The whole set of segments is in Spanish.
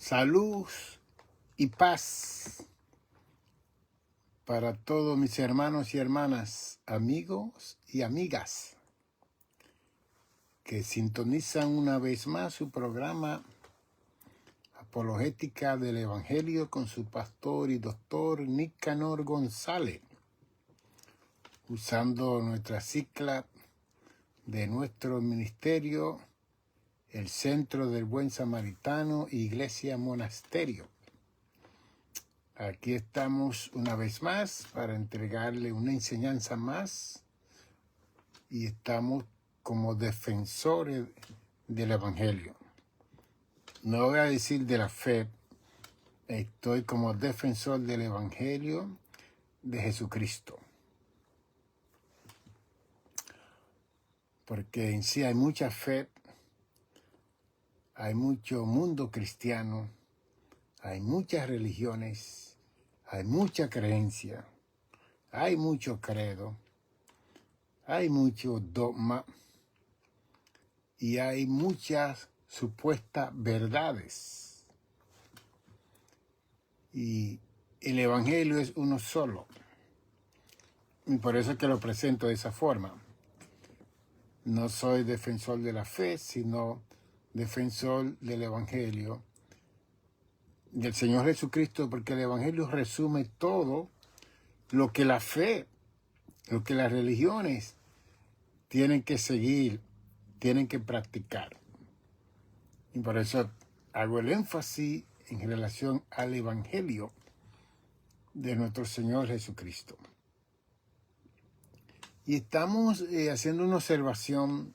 Salud y paz para todos mis hermanos y hermanas, amigos y amigas que sintonizan una vez más su programa Apologética del Evangelio con su pastor y doctor Nicanor González, usando nuestra sigla de nuestro ministerio, el Centro del Buen Samaritano, Iglesia Monasterio. Aquí estamos una vez más para entregarle una enseñanza más y estamos como defensores del Evangelio. No voy a decir de la fe, estoy como defensor del Evangelio de Jesucristo. Porque en sí hay mucha fe, hay mucho mundo cristiano, hay muchas religiones, hay mucha creencia, hay mucho credo, hay mucho dogma y hay muchas supuestas verdades. Y el Evangelio es uno solo. Y por eso es que lo presento de esa forma. No soy defensor de la fe, sino defensor del Evangelio del Señor Jesucristo, porque el Evangelio resume todo lo que la fe, lo que las religiones tienen que seguir, tienen que practicar. Y por eso hago el énfasis en relación al Evangelio de nuestro Señor Jesucristo. Y estamos haciendo una observación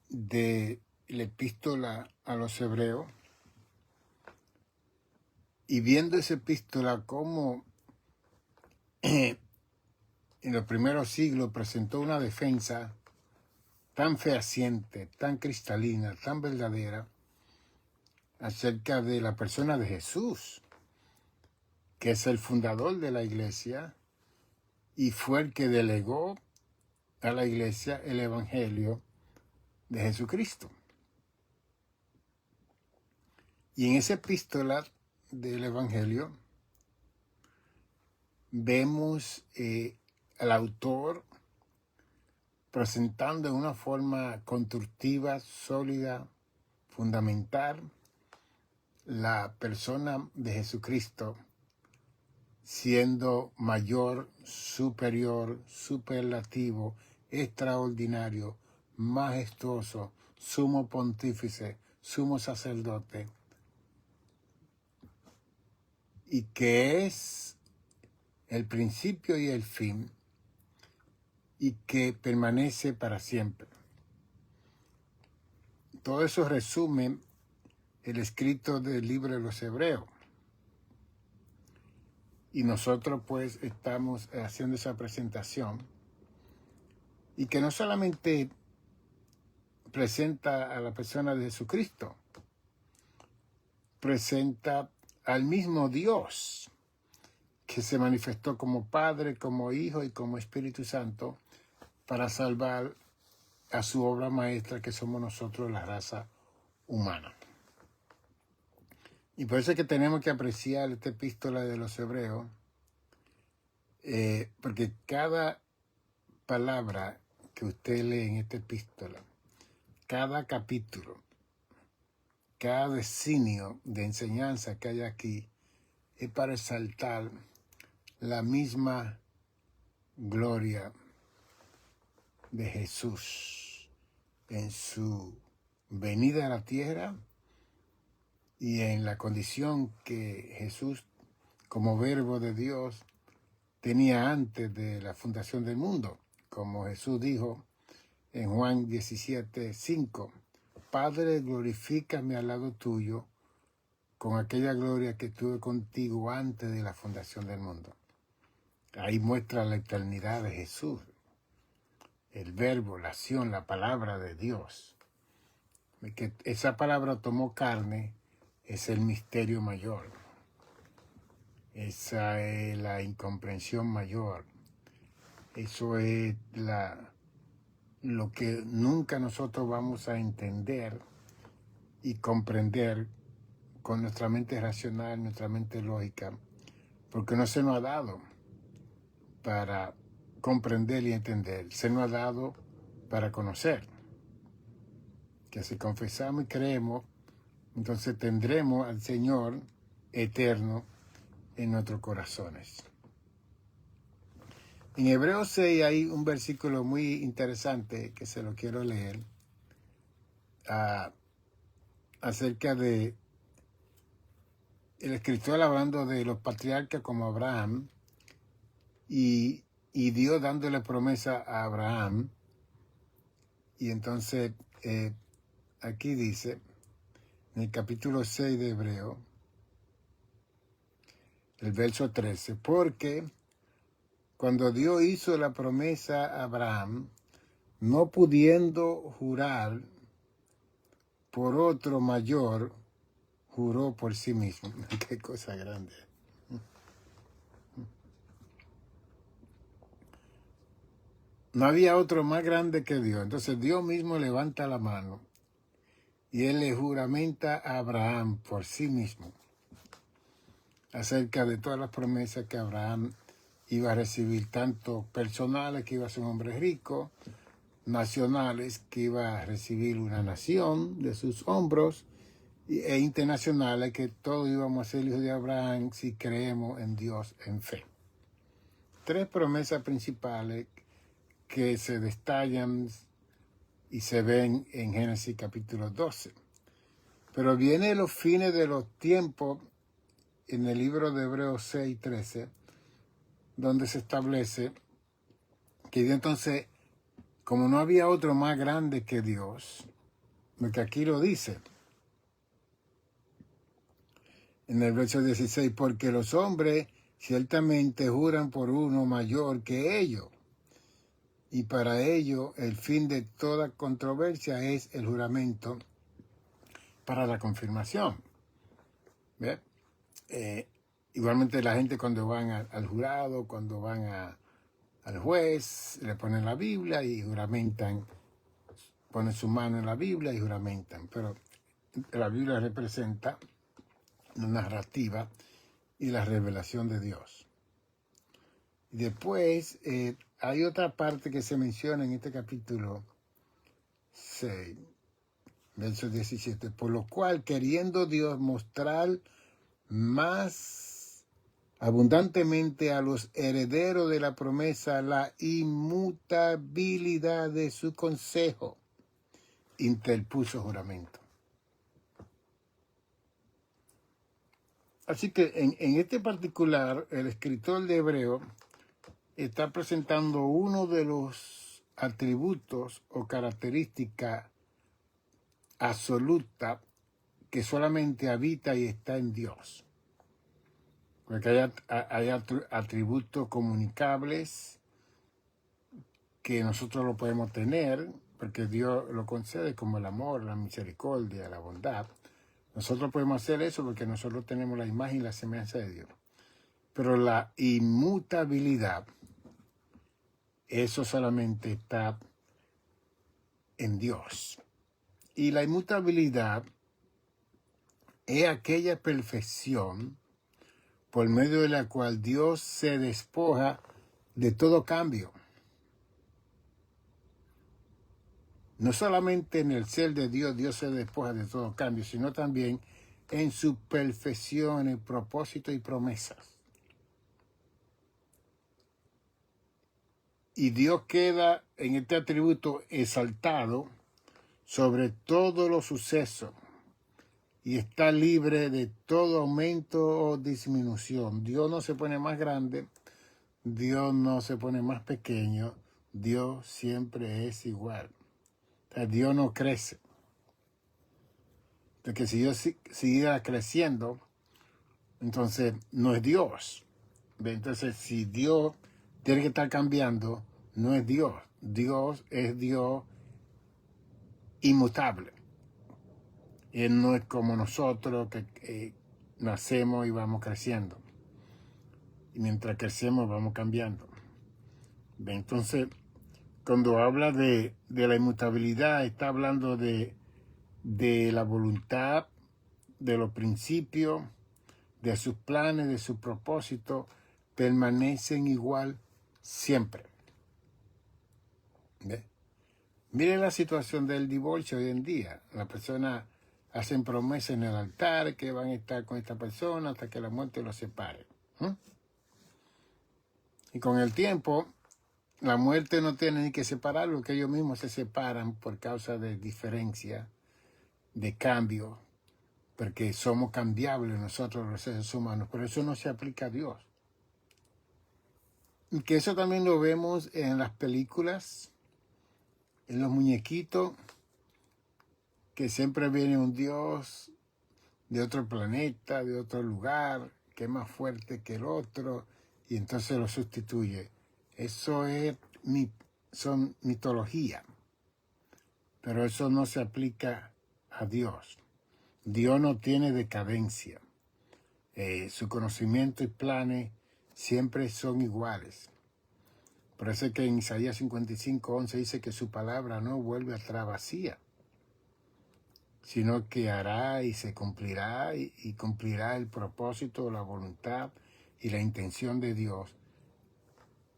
de la epístola a los hebreos y viendo esa epístola como en los primeros siglos presentó una defensa tan fehaciente, tan cristalina, tan verdadera acerca de la persona de Jesús, que es el fundador de la iglesia y fue el que delegó a la iglesia el evangelio de Jesucristo. Y en esa epístola del evangelio vemos al autor presentando de una forma constructiva, sólida, fundamental, la persona de Jesucristo siendo mayor, superior, superlativo, extraordinario, majestuoso, sumo pontífice, sumo sacerdote, y que es el principio y el fin, y que permanece para siempre. Todo eso resume el escrito del libro de los Hebreos. Y nosotros pues estamos haciendo esa presentación y que no solamente presenta a la persona de Jesucristo, presenta al mismo Dios que se manifestó como Padre, como Hijo y como Espíritu Santo para salvar a su obra maestra que somos nosotros, la raza humana. Y por eso es que tenemos que apreciar esta epístola de los Hebreos, porque cada palabra que usted lee en esta epístola, cada capítulo, cada designio de enseñanza que hay aquí, es para exaltar la misma gloria de Jesús en su venida a la tierra y en la condición que Jesús, como verbo de Dios, tenía antes de la fundación del mundo. Como Jesús dijo en Juan 17:5, Padre, glorifícame al lado tuyo con aquella gloria que tuve contigo antes de la fundación del mundo. Ahí muestra la eternidad de Jesús, el verbo, la acción, la palabra de Dios. Que esa palabra tomó carne es el misterio mayor. Esa es la incomprensión mayor. Eso es lo que nunca nosotros vamos a entender y comprender con nuestra mente racional, nuestra mente lógica, porque no se nos ha dado para comprender y entender, se nos ha dado para conocer. Que si confesamos y creemos, entonces tendremos al Señor eterno en nuestros corazones. En Hebreos 6 hay un versículo muy interesante que se lo quiero leer acerca de el escritor hablando de los patriarcas como Abraham y Dios dándole promesa a Abraham. Y entonces aquí dice, en el capítulo 6 de Hebreo, el verso 13, porque cuando Dios hizo la promesa a Abraham, no pudiendo jurar por otro mayor, juró por sí mismo. Qué cosa grande. No había otro más grande que Dios. Entonces Dios mismo levanta la mano y él le juramenta a Abraham por sí mismo acerca de todas las promesas que Abraham iba a recibir, tanto personales, que iba a ser un hombre rico, nacionales, que iba a recibir una nación de sus hombros, e internacionales, que todos íbamos a ser hijos de Abraham si creemos en Dios en fe. Tres promesas principales que se destallan y se ven en Génesis capítulo 12. Pero viene los fines de los tiempos en el libro de Hebreos 6:13, donde se establece que Dios entonces, como no había otro más grande que Dios, porque aquí lo dice, en el verso 16, porque los hombres ciertamente juran por uno mayor que ellos, y para ello el fin de toda controversia es el juramento para la confirmación. ¿Ve? Igualmente la gente cuando van al jurado, cuando van al juez, le ponen la Biblia y juramentan, ponen su mano en la Biblia y juramentan. Pero la Biblia representa la narrativa y la revelación de Dios. Y después hay otra parte que se menciona en este capítulo 6, verso 17, por lo cual, queriendo Dios mostrar más abundantemente a los herederos de la promesa la inmutabilidad de su consejo, interpuso juramento. Así que en este particular, el escritor de Hebreo está presentando uno de los atributos o características absolutas que solamente habita y está en Dios. Porque hay atributos comunicables que nosotros lo podemos tener, porque Dios lo concede, como el amor, la misericordia, la bondad. Nosotros podemos hacer eso porque nosotros tenemos la imagen y la semejanza de Dios. Pero la inmutabilidad, eso solamente está en Dios. Y la inmutabilidad es aquella perfección por medio de la cual Dios se despoja de todo cambio. No solamente en el ser de Dios, Dios se despoja de todo cambio, sino también en su perfección, en propósito y promesas. Y Dios queda en este atributo exaltado sobre todos los sucesos y está libre de todo aumento o disminución. Dios no se pone más grande, Dios no se pone más pequeño, Dios siempre es igual. O sea, Dios no crece. Porque si Dios siguiera creciendo, entonces no es Dios. Entonces, si Dios tiene que estar cambiando, no es Dios. Dios es Dios inmutable. Él no es como nosotros que nacemos y vamos creciendo. Y mientras crecemos vamos cambiando. Entonces, cuando habla de la inmutabilidad, está hablando de la voluntad de los principios, de sus planes, de sus propósitos, permanecen igual siempre. ¿Ve? Mire la situación del divorcio hoy en día. Las personas hacen promesas en el altar que van a estar con esta persona hasta que la muerte los separe. Y con el tiempo, la muerte no tiene ni que separarlo, que ellos mismos se separan por causa de diferencia, de cambio, porque somos cambiables nosotros los seres humanos, pero eso no se aplica a Dios. Y que eso también lo vemos en las películas, en los muñequitos, que siempre viene un Dios de otro planeta, de otro lugar, que es más fuerte que el otro, y entonces lo sustituye. Eso son mitología, pero eso no se aplica a Dios. Dios no tiene decadencia. Su conocimiento y planes siempre son iguales. Por eso es que en Isaías 55:11 dice que su palabra no vuelve atrás vacía, sino que hará y se cumplirá y cumplirá el propósito, la voluntad y la intención de Dios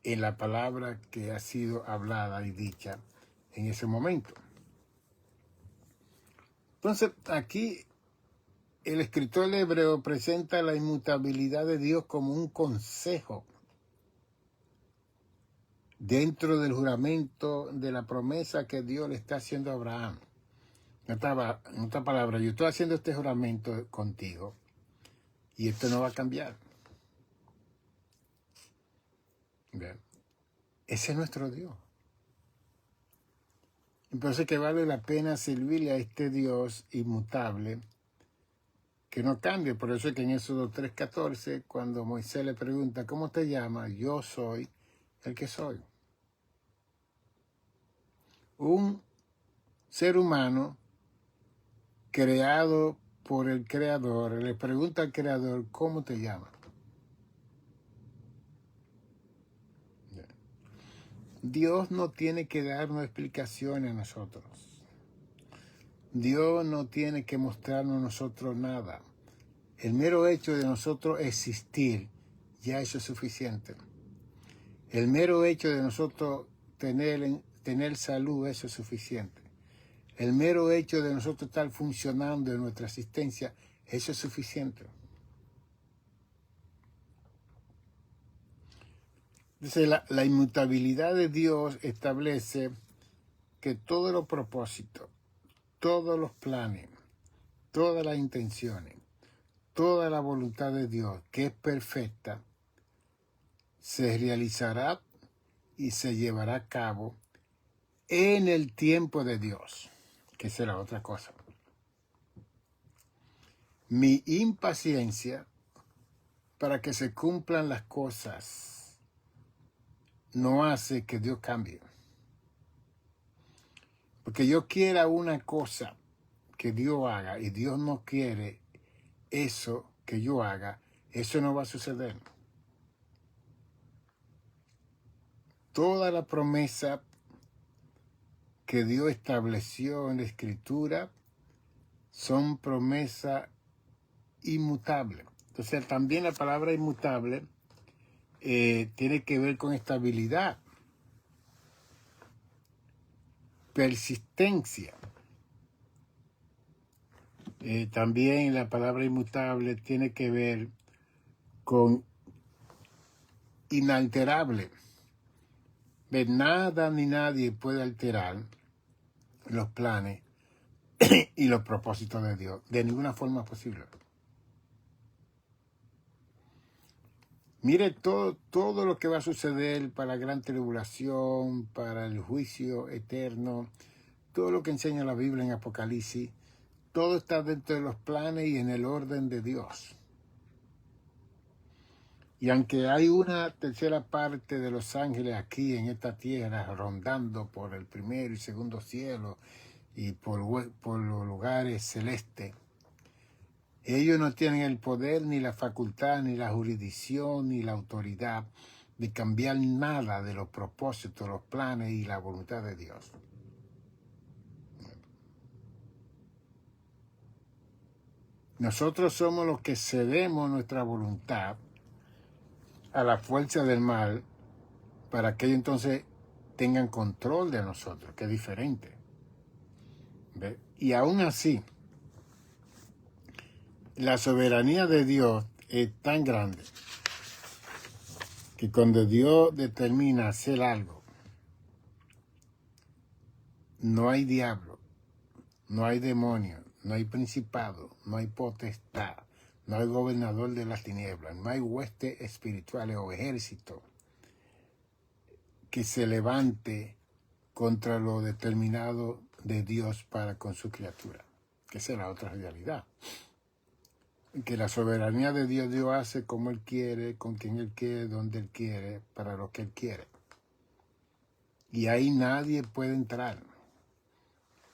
en la palabra que ha sido hablada y dicha en ese momento. Entonces, aquí el escritor hebreo presenta la inmutabilidad de Dios como un consejo dentro del juramento de la promesa que Dios le está haciendo a Abraham. En otra palabra, yo estoy haciendo este juramento contigo y esto no va a cambiar. ¿Bien? Ese es nuestro Dios. Entonces que vale la pena servirle a este Dios inmutable que no cambie. Por eso es que en Éxodo 3:14, cuando Moisés le pregunta, ¿cómo te llamas? Yo soy el que soy. Un ser humano creado por el Creador le pregunta al Creador, ¿cómo te llamas? Dios no tiene que darnos explicaciones a nosotros. Dios no tiene que mostrarnos a nosotros nada. El mero hecho de nosotros existir, ya eso es suficiente. El mero hecho de nosotros tener salud, eso es suficiente. El mero hecho de nosotros estar funcionando en nuestra existencia, eso es suficiente. Entonces, la inmutabilidad de Dios establece que todos los propósitos, todos los planes, todas las intenciones, toda la voluntad de Dios, que es perfecta, se realizará y se llevará a cabo en el tiempo de Dios, que será otra cosa. Mi impaciencia para que se cumplan las cosas no hace que Dios cambie. Porque yo quiera una cosa que Dios haga y Dios no quiere eso que yo haga, eso no va a suceder. Toda la promesa que Dios estableció en la Escritura son promesas inmutables. Entonces también la palabra inmutable tiene que ver con estabilidad, persistencia. También la palabra inmutable tiene que ver con inalterable. Nada ni nadie puede alterar los planes y los propósitos de Dios, de ninguna forma posible. Mire todo lo que va a suceder para la gran tribulación, para el juicio eterno, todo lo que enseña la Biblia en Apocalipsis, todo está dentro de los planes y en el orden de Dios. Y aunque hay una tercera parte de los ángeles aquí en esta tierra rondando por el primero y segundo cielo y por los lugares celestes, ellos no tienen el poder, ni la facultad, ni la jurisdicción, ni la autoridad de cambiar nada de los propósitos, los planes y la voluntad de Dios. Nosotros somos los que cedemos nuestra voluntad a la fuerza del mal para que ellos entonces tengan control de nosotros, que es diferente. ¿Ve? Y aún así, la soberanía de Dios es tan grande que cuando Dios determina hacer algo, no hay diablo, no hay demonio, no hay principado, no hay potestad, no hay gobernador de las tinieblas, no hay huestes espirituales o ejército que se levante contra lo determinado de Dios para con su criatura, que esa es la otra realidad. Que la soberanía de Dios hace como Él quiere, con quien Él quiere, donde Él quiere, para lo que Él quiere. Y ahí nadie puede entrar.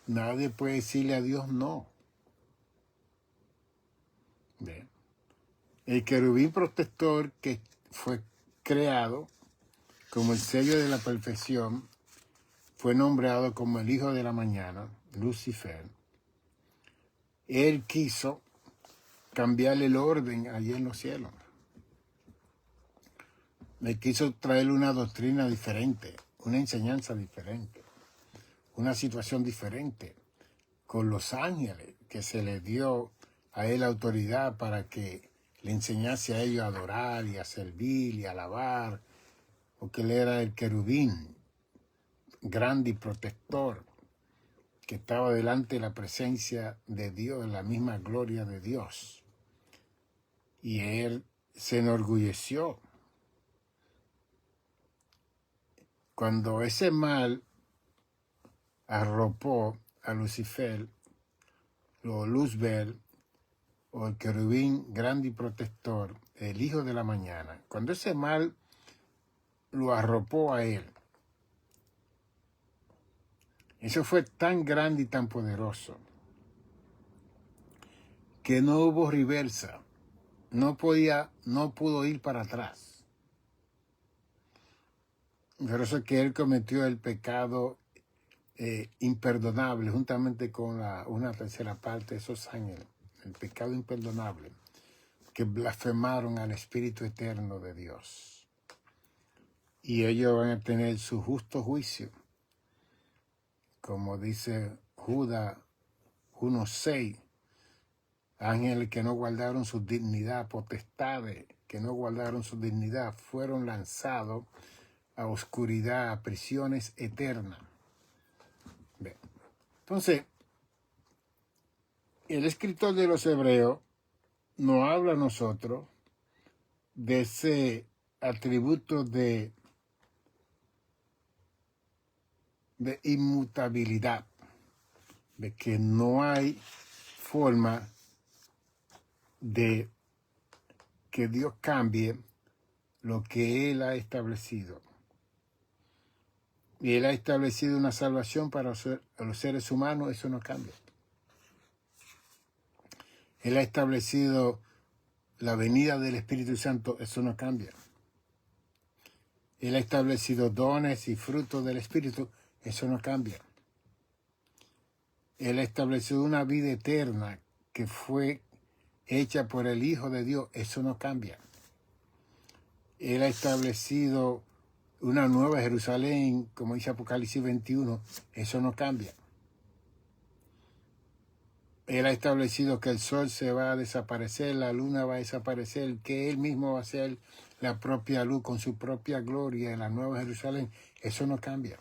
Nadie puede decirle a Dios no. ¿Ve? El querubín protector que fue creado como el sello de la perfección fue nombrado como el hijo de la mañana, Lucifer. Él quiso cambiarle el orden allí en los cielos. Le quiso traer una doctrina diferente, una enseñanza diferente, una situación diferente con los ángeles, que se le dio a él autoridad para que le enseñase a ellos a adorar y a servir y a alabar, porque él era el querubín, grande y protector, que estaba delante de la presencia de Dios, en la misma gloria de Dios. Y él se enorgulleció. Cuando ese mal arropó a Lucifer, o Luzbel, o el querubín grande y protector, el hijo de la mañana, cuando ese mal lo arropó a él, eso fue tan grande y tan poderoso que no hubo reversa, no pudo ir para atrás. Por eso es que él cometió el pecado imperdonable, juntamente con una tercera parte de esos ángeles, el pecado imperdonable, que blasfemaron al Espíritu Eterno de Dios. Y ellos van a tener su justo juicio, como dice Judas 1:6, ángeles que no guardaron su dignidad, potestades que no guardaron su dignidad, fueron lanzados a oscuridad, a prisiones eternas. Entonces, el escritor de los Hebreos nos habla a nosotros de ese atributo de inmutabilidad, de que no hay forma de que Dios cambie lo que Él ha establecido. Y Él ha establecido una salvación para los seres humanos, eso no cambia. Él ha establecido la venida del Espíritu Santo, eso no cambia. Él ha establecido dones y frutos del Espíritu, eso no cambia. Él ha establecido una vida eterna que fue hecha por el Hijo de Dios, eso no cambia. Él ha establecido una nueva Jerusalén, como dice Apocalipsis 21, eso no cambia. Él ha establecido que el sol se va a desaparecer, la luna va a desaparecer, que Él mismo va a ser la propia luz con su propia gloria en la nueva Jerusalén, eso no cambia.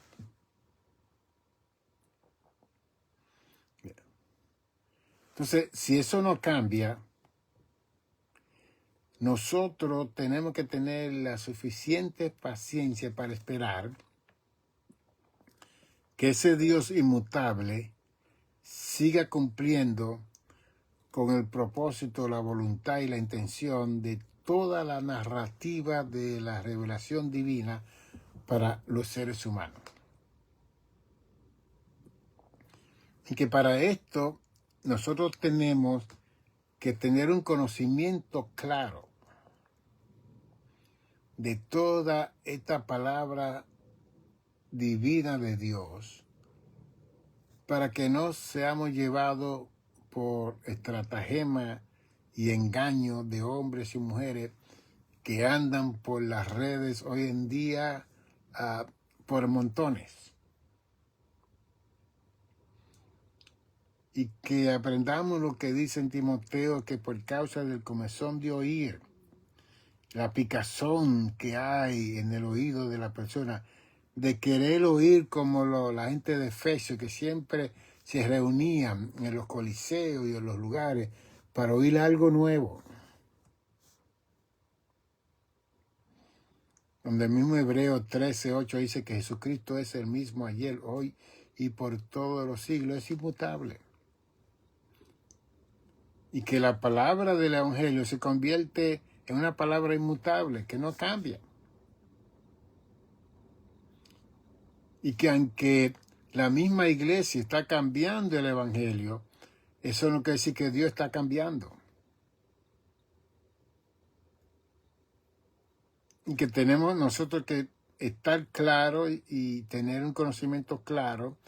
Entonces, si eso no cambia, nosotros tenemos que tener la suficiente paciencia para esperar que ese Dios inmutable siga cumpliendo con el propósito, la voluntad y la intención de toda la narrativa de la revelación divina para los seres humanos. Y que para esto nosotros tenemos que tener un conocimiento claro de toda esta palabra divina de Dios, para que no seamos llevados por estratagema y engaño de hombres y mujeres que andan por las redes hoy en día por montones. Y que aprendamos lo que dice en Timoteo, que por causa del comezón de oír, la picazón que hay en el oído de la persona, de querer oír como la gente de Efesios, que siempre se reunían en los coliseos y en los lugares para oír algo nuevo. Donde el mismo Hebreo 13:8 dice que Jesucristo es el mismo ayer, hoy y por todos los siglos, es inmutable. Y que la palabra del Evangelio se convierte en una palabra inmutable, que no cambia. Y que aunque la misma iglesia está cambiando el Evangelio, eso no quiere decir que Dios está cambiando. Y que tenemos nosotros que estar claros y tener un conocimiento claro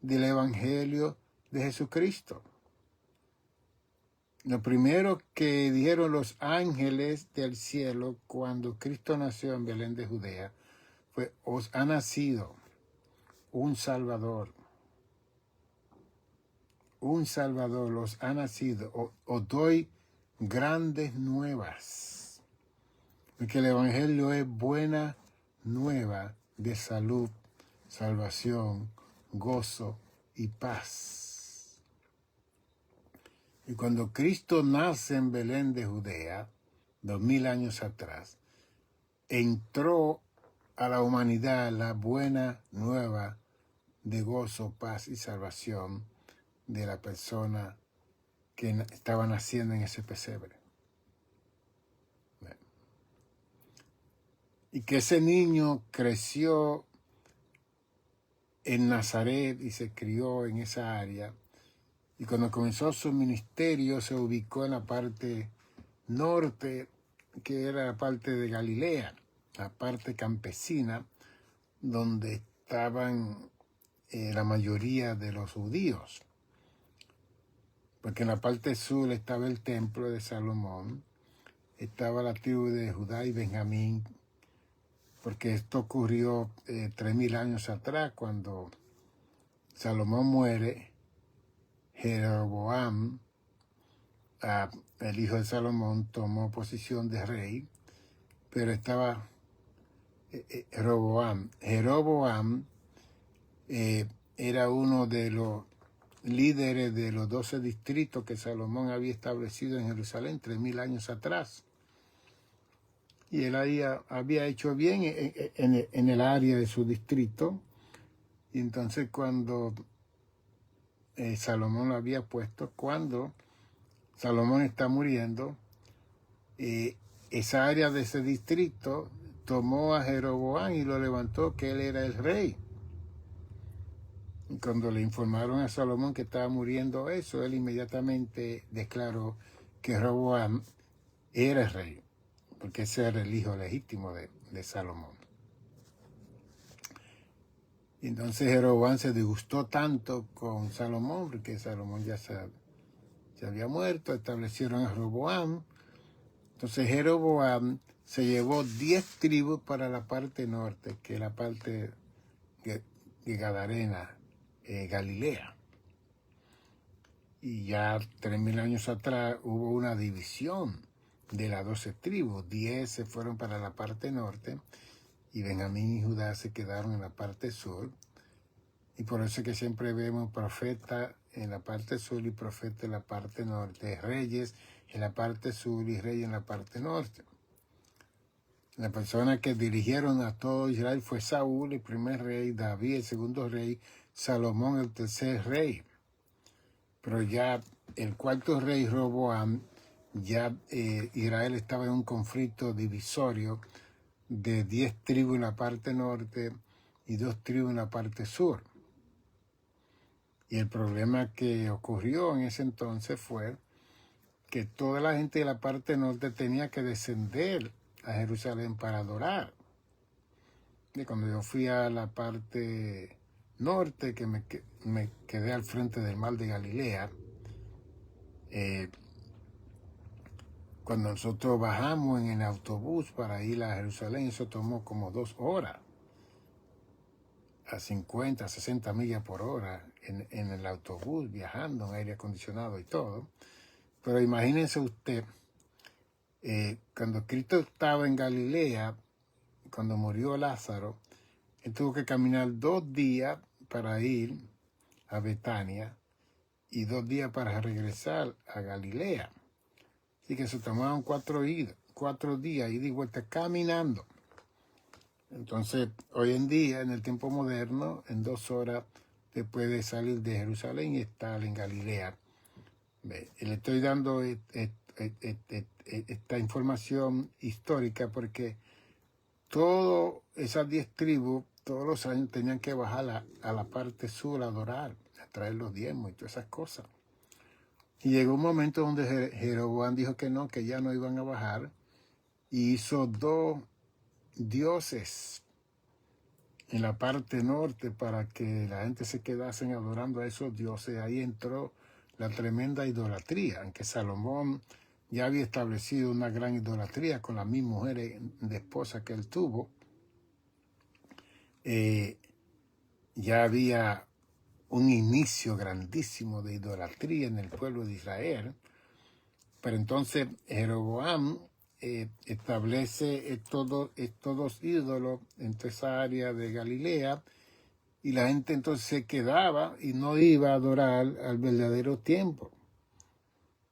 del Evangelio de Jesucristo. Lo primero que dijeron los ángeles del cielo cuando Cristo nació en Belén de Judea fue: os ha nacido un Salvador. Un Salvador os ha nacido. Os doy grandes nuevas. Porque el Evangelio es buena nueva de salud, salvación, gozo y paz. Y cuando Cristo nace en Belén de Judea, 2000 años atrás, entró a la humanidad la buena nueva de gozo, paz y salvación de la persona que estaba naciendo en ese pesebre. Y que ese niño creció en Nazaret y se crió en esa área. Y cuando comenzó su ministerio se ubicó en la parte norte, que era la parte de Galilea, la parte campesina, donde estaban la mayoría de los judíos. Porque en la parte sur estaba el templo de Salomón, estaba la tribu de Judá y Benjamín, porque esto ocurrió 3000 años atrás, cuando Salomón muere. Jeroboam, el hijo de Salomón, tomó posición de rey, pero estaba Jeroboam. Jeroboam era uno de los líderes de los 12 distritos que Salomón había establecido en Jerusalén 3000 años atrás. Y él había hecho bien en el área de su distrito. Y entonces cuando Salomón lo había puesto, cuando Salomón está muriendo, esa área de ese distrito tomó a Jeroboam y lo levantó, que él era el rey. Y cuando le informaron a Salomón que estaba muriendo eso, él inmediatamente declaró que Jeroboam era el rey, porque ese era el hijo legítimo de Salomón. Y entonces Jeroboam se disgustó tanto con Salomón, porque Salomón ya se había muerto, establecieron a Jeroboam. Entonces Jeroboam se llevó 10 tribus para la parte norte, que es la parte de Gadarena, Galilea. Y ya 3000 años atrás hubo una división de las 12 tribus. 10 se fueron para la parte norte y Benjamín y Judá se quedaron en la parte sur. Y por eso es que siempre vemos profeta en la parte sur y profeta en la parte norte, reyes en la parte sur y reyes en la parte norte. La persona que dirigieron a todo Israel fue Saúl, el primer rey, David, el segundo rey, Salomón, el tercer rey. Pero ya el cuarto rey, Roboam, ya Israel estaba en un conflicto divisorio de 10 tribus en la parte norte y 2 tribus en la parte sur. Y el problema que ocurrió en ese entonces fue que toda la gente de la parte norte tenía que descender a Jerusalén para adorar. Y cuando yo fui a la parte norte, que me quedé al frente del mar de Galilea, Cuando nosotros bajamos en el autobús para ir a Jerusalén, eso tomó como 2 horas, a 50, 60 millas por hora en el autobús, viajando en aire acondicionado y todo. Pero imagínense usted, cuando Cristo estaba en Galilea, cuando murió Lázaro, él tuvo que caminar 2 días para ir a Betania y 2 días para regresar a Galilea. Así que se tomaron 4 días ida y vuelta caminando. Entonces, hoy en día, en el tiempo moderno, en 2 horas te puedes salir de Jerusalén y estar en Galilea. Le estoy dando esta información histórica porque todas esas 10 tribus, todos los años tenían que bajar a la parte sur a adorar, a traer los diezmos y todas esas cosas. Y llegó un momento donde Jeroboam dijo que no, que ya no iban a bajar, y hizo 2 dioses en la parte norte para que la gente se quedase adorando a esos dioses. Ahí entró la tremenda idolatría, aunque Salomón ya había establecido una gran idolatría con las mismas mujeres de esposa que él tuvo. Ya había un inicio grandísimo de idolatría en el pueblo de Israel. Pero entonces Jeroboam establece estos 2 ídolos en toda esa área de Galilea, y la gente entonces se quedaba y no iba a adorar al verdadero templo,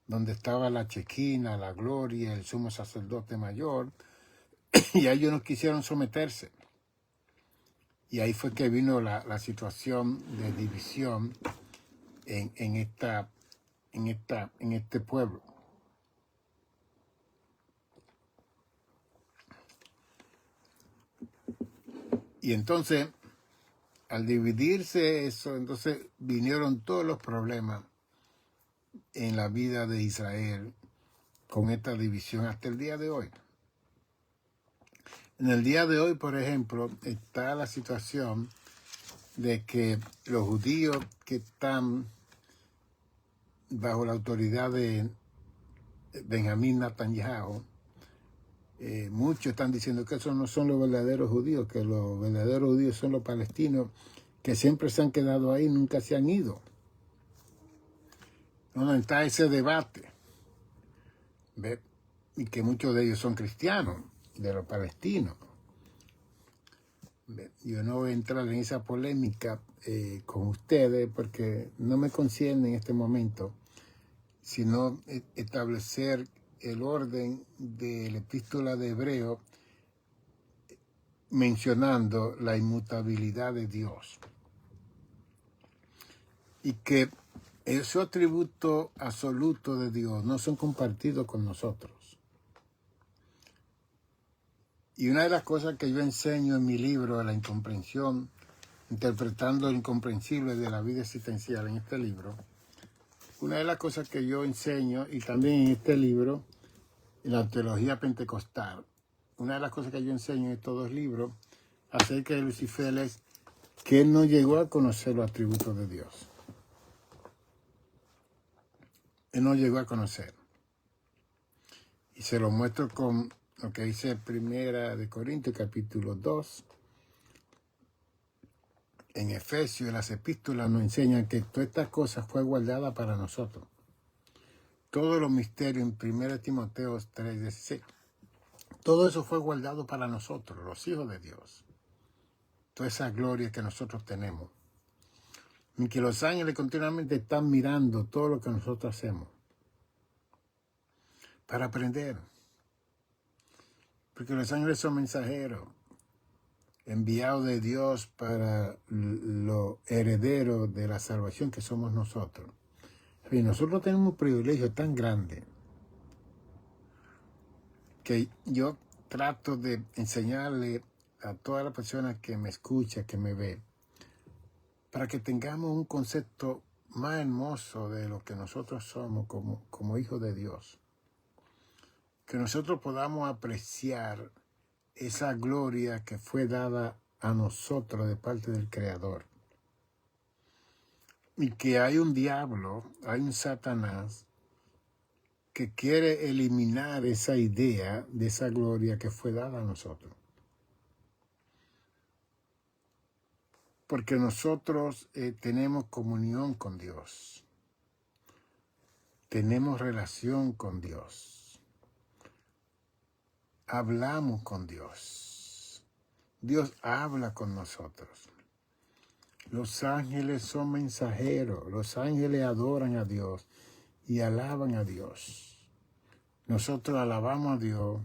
donde estaba la Chequina, la Gloria, el sumo sacerdote mayor, y a ellos no quisieron someterse. Y ahí fue que vino la situación de división en este pueblo. Y entonces, al dividirse eso, entonces vinieron todos los problemas en la vida de Israel con esta división hasta el día de hoy. En el día de hoy, por ejemplo, está la situación de que los judíos que están bajo la autoridad de Benjamín Netanyahu, muchos están diciendo que esos no son los verdaderos judíos, que los verdaderos judíos son los palestinos, que siempre se han quedado ahí, nunca se han ido. Donde está ese debate, ¿ve? Y que muchos de ellos son cristianos, de los palestinos. ¿Ve? Yo no voy a entrar en esa polémica con ustedes porque no me concierne en este momento, sino establecer el orden de la epístola de Hebreo mencionando la inmutabilidad de Dios. Y que esos atributos absolutos de Dios no son compartidos con nosotros. Y una de las cosas que yo enseño en mi libro, La incomprensión, interpretando lo incomprensible de la vida existencial, en este libro, una de las cosas que yo enseño, y también en este libro, en la teología pentecostal, una de las cosas que yo enseño en estos 2 libros acerca de Lucifer es que él no llegó a conocer los atributos de Dios. Él no llegó a conocer. Y se lo muestro con lo que dice 1 de Corintios, capítulo 2. En Efesios, las epístolas nos enseñan que todas estas cosas fue guardada para nosotros. Todos los misterios en 1 Timoteo 3:16. Todo eso fue guardado para nosotros, los hijos de Dios. Toda esa gloria que nosotros tenemos. Y que los ángeles continuamente están mirando todo lo que nosotros hacemos. Para aprender. Porque los ángeles son mensajeros, enviados de Dios para los herederos de la salvación que somos nosotros. Y nosotros tenemos un privilegio tan grande que yo trato de enseñarle a toda la persona que me escucha, que me ve, para que tengamos un concepto más hermoso de lo que nosotros somos como hijos de Dios. Que nosotros podamos apreciar esa gloria que fue dada a nosotros de parte del Creador. Y que hay un diablo, hay un Satanás, que quiere eliminar esa idea de esa gloria que fue dada a nosotros. Porque nosotros tenemos comunión con Dios. Tenemos relación con Dios. Hablamos con Dios. Dios habla con nosotros. Los ángeles son mensajeros. Los ángeles adoran a Dios y alaban a Dios. Nosotros alabamos a Dios,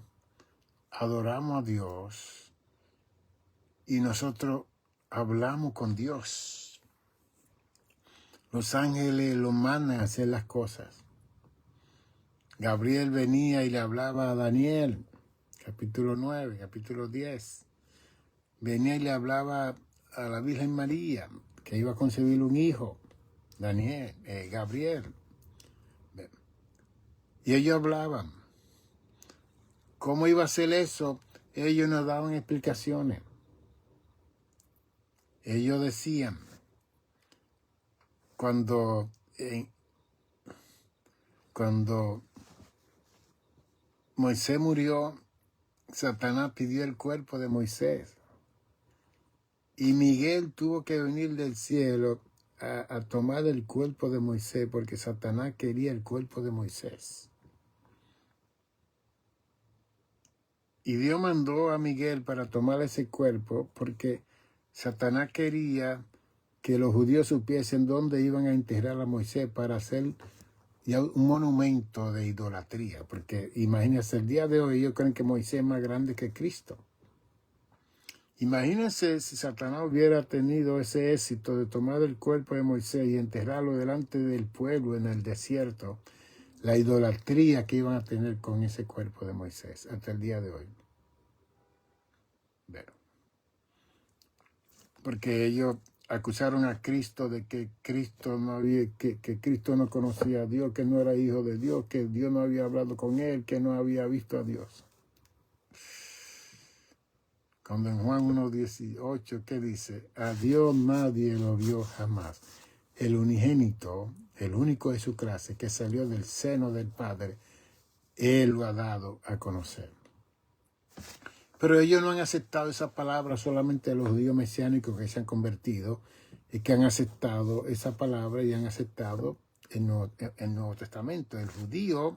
adoramos a Dios y nosotros hablamos con Dios. Los ángeles lo mandan a hacer las cosas. Gabriel venía y le hablaba a Daniel, capítulo 9, capítulo 10. Venía y le hablaba a la Virgen María, que iba a concebir un hijo, Gabriel. Y ellos hablaban. ¿Cómo iba a ser eso? Ellos nos daban explicaciones. Ellos decían, cuando Moisés murió, Satanás pidió el cuerpo de Moisés. Y Miguel tuvo que venir del cielo a tomar el cuerpo de Moisés porque Satanás quería el cuerpo de Moisés. Y Dios mandó a Miguel para tomar ese cuerpo porque Satanás quería que los judíos supiesen dónde iban a enterrar a Moisés para hacer ya un monumento de idolatría. Porque imagínense, el día de hoy ellos creen que Moisés es más grande que Cristo. Imagínense si Satanás hubiera tenido ese éxito de tomar el cuerpo de Moisés y enterrarlo delante del pueblo en el desierto, la idolatría que iban a tener con ese cuerpo de Moisés hasta el día de hoy. Pero, porque ellos acusaron a Cristo de que Cristo que Cristo no conocía a Dios, que no era hijo de Dios, que Dios no había hablado con él, que no había visto a Dios. Cuando en Juan 1:18, ¿qué dice? A Dios nadie lo vio jamás. El unigénito, el único de su clase, que salió del seno del Padre, Él lo ha dado a conocer. Pero ellos no han aceptado esa palabra, solamente los judíos mesiánicos que se han convertido y que han aceptado esa palabra y han aceptado el Nuevo Testamento. El judío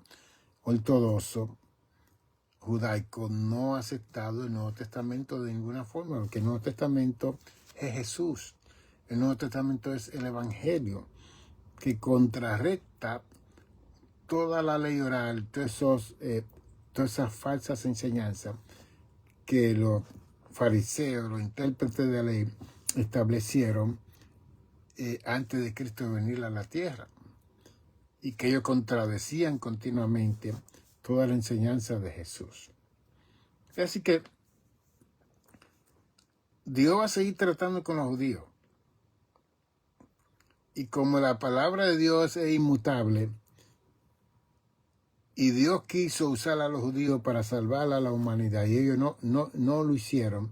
ortodoxo judaico no ha aceptado el Nuevo Testamento de ninguna forma, porque el Nuevo Testamento es Jesús. El Nuevo Testamento es el Evangelio, que contrarresta toda la ley oral, todas esas falsas enseñanzas que los fariseos, los intérpretes de la ley, establecieron antes de Cristo venir a la tierra, y que ellos contradecían continuamente toda la enseñanza de Jesús. Así que Dios va a seguir tratando con los judíos. Y como la palabra de Dios es inmutable, y Dios quiso usar a los judíos para salvar a la humanidad, y ellos no lo hicieron,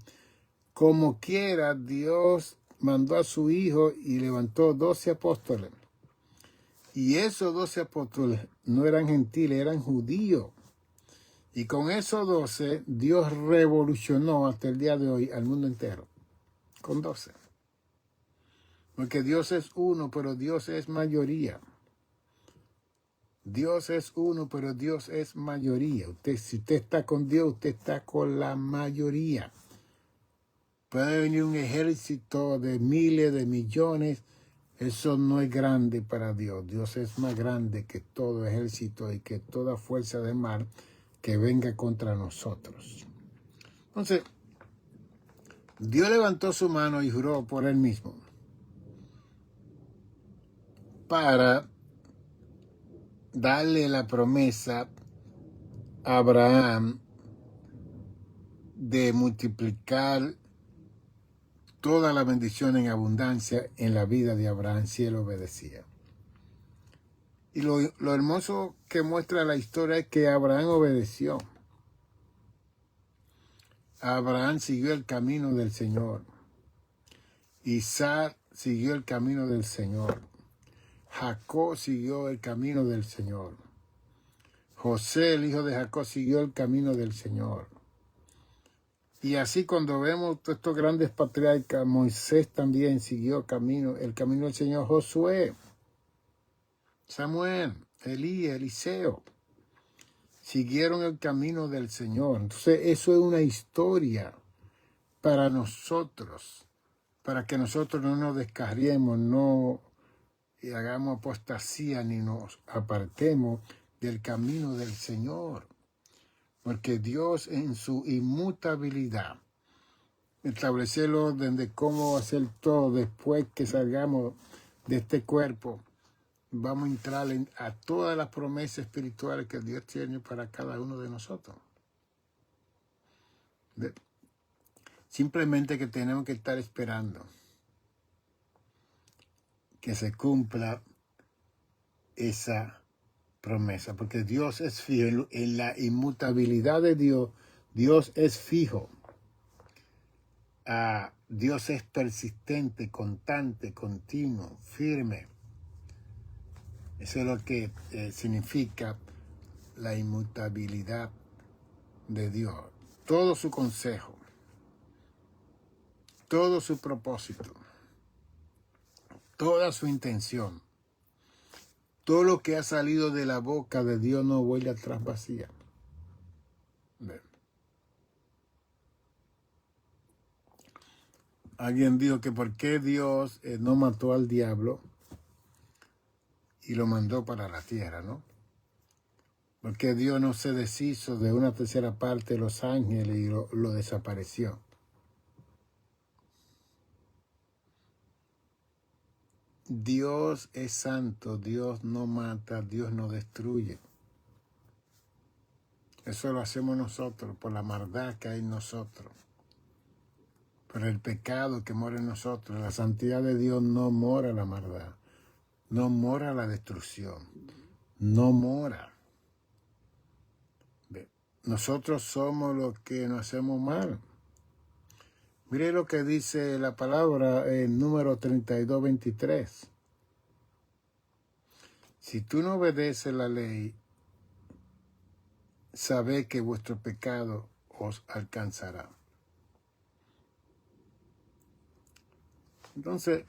como quiera, Dios mandó a su Hijo y levantó 12 apóstoles. Y esos 12 apóstoles no eran gentiles, eran judíos. Y con esos 12, Dios revolucionó hasta el día de hoy al mundo entero. Con 12. Porque Dios es uno, pero Dios es mayoría. Dios es uno, pero Dios es mayoría. Si usted está con Dios, usted está con la mayoría. Puede venir un ejército de miles, de millones. Eso no es grande para Dios. Dios es más grande que todo ejército y que toda fuerza de mal que venga contra nosotros. Entonces, Dios levantó su mano y juró por él mismo para darle la promesa a Abraham de multiplicar toda la bendición en abundancia en la vida de Abraham si él obedecía. Y lo hermoso que muestra la historia es que Abraham obedeció. Abraham siguió el camino del Señor. Isaac siguió el camino del Señor. Jacob siguió el camino del Señor. José, el hijo de Jacob, siguió el camino del Señor. Y así cuando vemos todos estos grandes patriarcas, Moisés también siguió el camino del Señor. Josué, Samuel, Elías, Eliseo, siguieron el camino del Señor. Entonces eso es una historia para nosotros, para que nosotros no nos descarriemos, no hagamos apostasía ni nos apartemos del camino del Señor. Porque Dios en su inmutabilidad estableció el orden de cómo hacer todo después que salgamos de este cuerpo. Vamos a entrar a todas las promesas espirituales que Dios tiene para cada uno de nosotros. Simplemente que tenemos que estar esperando que se cumpla esa promesa, porque Dios es fijo. En la inmutabilidad de Dios, Dios es fijo. Dios es persistente, constante, continuo, firme. Eso es lo que significa la inmutabilidad de Dios. Todo su consejo, todo su propósito, toda su intención, todo lo que ha salido de la boca de Dios no vuelve atrás vacía. Alguien dijo que por qué Dios no mató al diablo y lo mandó para la tierra, ¿no? Porque Dios no se deshizo de una tercera parte de los ángeles y lo desapareció. Dios es santo, Dios no mata, Dios no destruye. Eso lo hacemos nosotros por la maldad que hay en nosotros, por el pecado que mora en nosotros. La santidad de Dios no mora la maldad, no mora la destrucción, no mora. Nosotros somos los que nos hacemos mal. Mire lo que dice la palabra en número 32:23. Si tú no obedeces la ley, sabed que vuestro pecado os alcanzará. Entonces,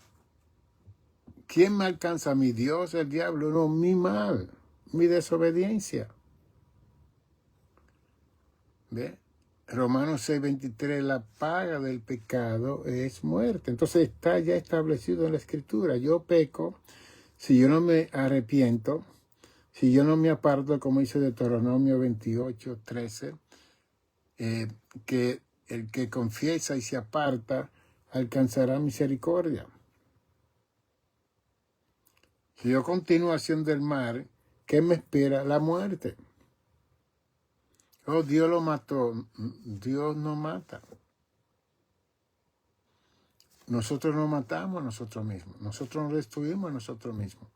¿quién me alcanza? ¿Mi Dios, el diablo? No, mi mal, mi desobediencia. ¿Ve? Romanos 6:23, la paga del pecado es muerte. Entonces está ya establecido en la Escritura. Yo peco si yo no me arrepiento, si yo no me aparto, como dice Deuteronomio 28:13, que el que confiesa y se aparta alcanzará misericordia. Si yo continúo haciendo el mal, ¿qué me espera? La muerte. Oh, Dios lo mató. Dios no mata. Nosotros nos matamos a nosotros mismos. Nosotros nos destruimos a nosotros mismos.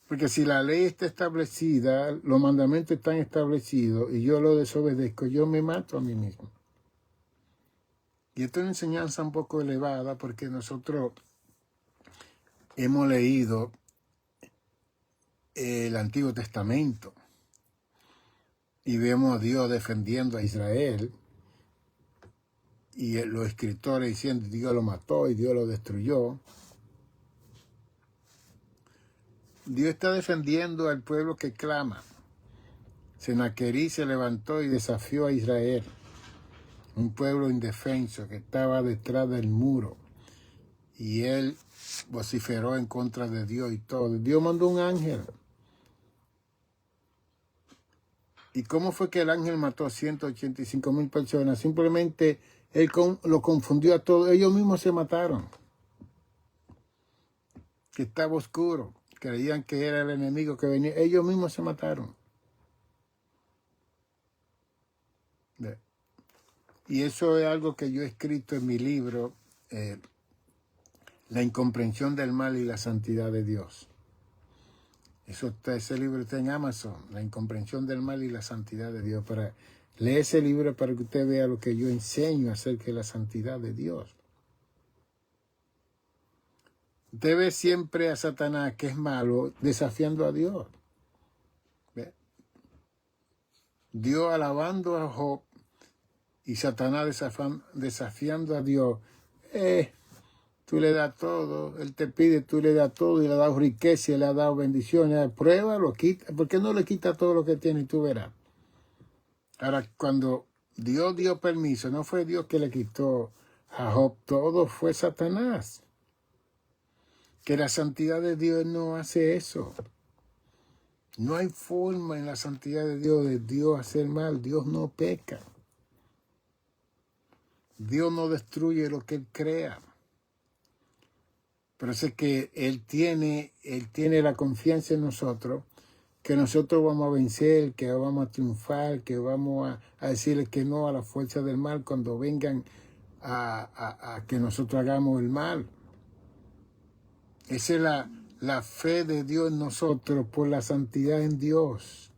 Porque si la ley está establecida, los mandamientos están establecidos y yo lo desobedezco, yo me mato a mí mismo. Y esto es una enseñanza un poco elevada porque nosotros hemos leído el Antiguo Testamento y vemos a Dios defendiendo a Israel y los escritores diciendo Dios lo mató y Dios lo destruyó. Dios está defendiendo al pueblo que clama. Senaquerí se levantó y desafió a Israel, un pueblo indefenso que estaba detrás del muro. Y él vociferó en contra de Dios y todo. Dios mandó un ángel. ¿Y cómo fue que el ángel mató a 185,000 personas? Simplemente él lo confundió a todos. Ellos mismos se mataron. Que estaba oscuro. Creían que era el enemigo que venía. Ellos mismos se mataron. Y eso es algo que yo he escrito en mi libro, La incomprensión del mal y la santidad de Dios. Ese libro está en Amazon, La incomprensión del mal y la santidad de Dios. Lee ese libro para que usted vea lo que yo enseño acerca de la santidad de Dios. Usted ve siempre a Satanás, que es malo, desafiando a Dios. ¿Ve? Dios alabando a Job y Satanás desafiando a Dios. Tú le das todo, Él te pide, tú le das todo, y le has dado riqueza, y le has dado bendiciones. Prueba, lo quita. ¿Por qué no le quita todo lo que tiene y tú verás? Ahora, cuando Dios dio permiso, no fue Dios que le quitó a Job todo, fue Satanás. Que la santidad de Dios no hace eso. No hay forma en la santidad de Dios hacer mal. Dios no peca. Dios no destruye lo que Él crea. Pero es que Él tiene la confianza en nosotros, que nosotros vamos a vencer, que vamos a triunfar, que vamos a decirle que no a la fuerza del mal cuando vengan a que nosotros hagamos el mal. Esa es la fe de Dios en nosotros por la santidad en Dios.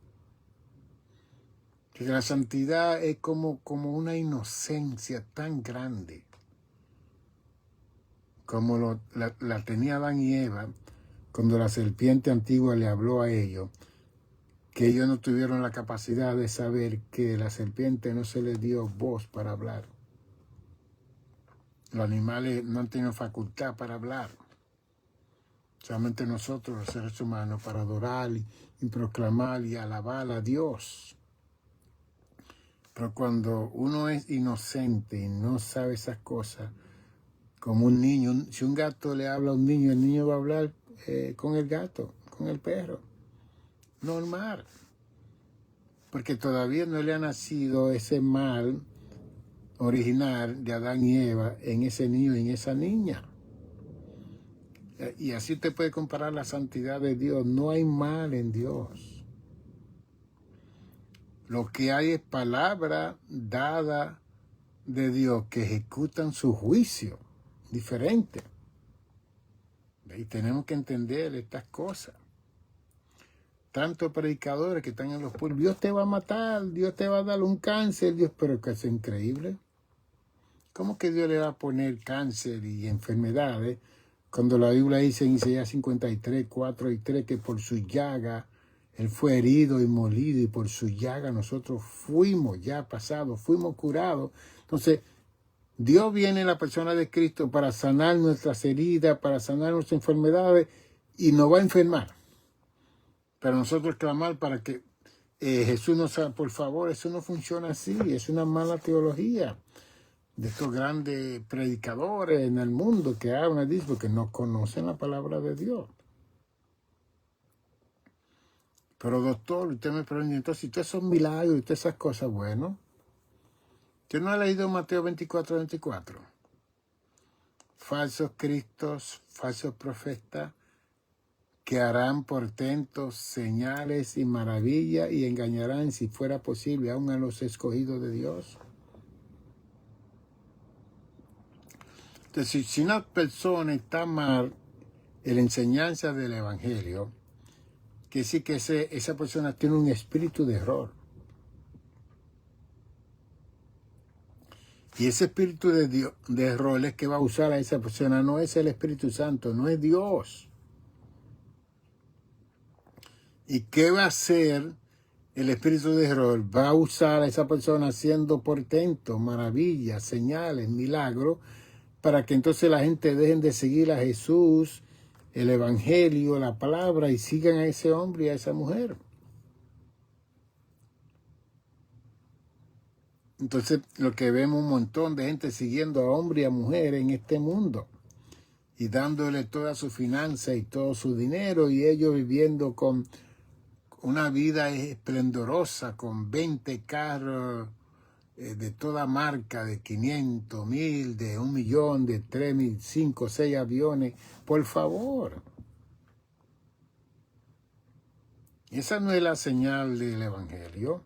Que la santidad es como una inocencia tan grande como la tenía Adán y Eva cuando la serpiente antigua le habló a ellos, que ellos no tuvieron la capacidad de saber que la serpiente no se les dio voz para hablar. Los animales no han tenido facultad para hablar. Solamente nosotros, los seres humanos, para adorar y proclamar y alabar a Dios. Pero cuando uno es inocente y no sabe esas cosas, como un niño, si un gato le habla a un niño, el niño va a hablar con el gato, con el perro. Normal. Porque todavía no le ha nacido ese mal original de Adán y Eva en ese niño y en esa niña. Y así usted puede comparar la santidad de Dios. No hay mal en Dios. Lo que hay es palabra dada de Dios que ejecutan su juicio diferente. Y tenemos que entender estas cosas. Tantos predicadores que están en los pueblos, Dios te va a matar, Dios te va a dar un cáncer, Dios, pero que es increíble. ¿Cómo que Dios le va a poner cáncer y enfermedades cuando la Biblia dice en Isaías 53, 4 y 3 que por su llaga Él fue herido y molido y por su llaga nosotros fuimos ya pasados, fuimos curados? Entonces, Dios viene en la persona de Cristo para sanar nuestras heridas, para sanar nuestras enfermedades y nos va a enfermar. Pero nosotros clamar para que Jesús nos salve, por favor, eso no funciona así, es una mala teología de estos grandes predicadores en el mundo que hablan de eso porque no conocen la palabra de Dios. Pero doctor, usted me pregunta, entonces, si todos esos milagros y todas esas cosas, bueno, ¿usted no ha leído Mateo 24, 24? Falsos cristos, falsos profetas, que harán portentos, señales y maravillas y engañarán, si fuera posible, aún a los escogidos de Dios. Entonces, si una persona está mal en la enseñanza del Evangelio, que sí que esa persona tiene un espíritu de error. Y ese espíritu de error es que va a usar a esa persona, no es el Espíritu Santo, no es Dios. ¿Y qué va a hacer el espíritu de error? Va a usar a esa persona haciendo portentos, maravillas, señales, milagros, para que entonces la gente dejen de seguir a Jesús, el Evangelio, la palabra, y sigan a ese hombre y a esa mujer. Entonces, lo que vemos un montón de gente siguiendo a hombre y a mujer en este mundo y dándole toda su finanza y todo su dinero, y ellos viviendo con una vida esplendorosa, con 20 carros de toda marca, de 500, 1000, de 1 millón, de 3000, 5, 6 aviones. Por favor. Esa no es la señal del Evangelio.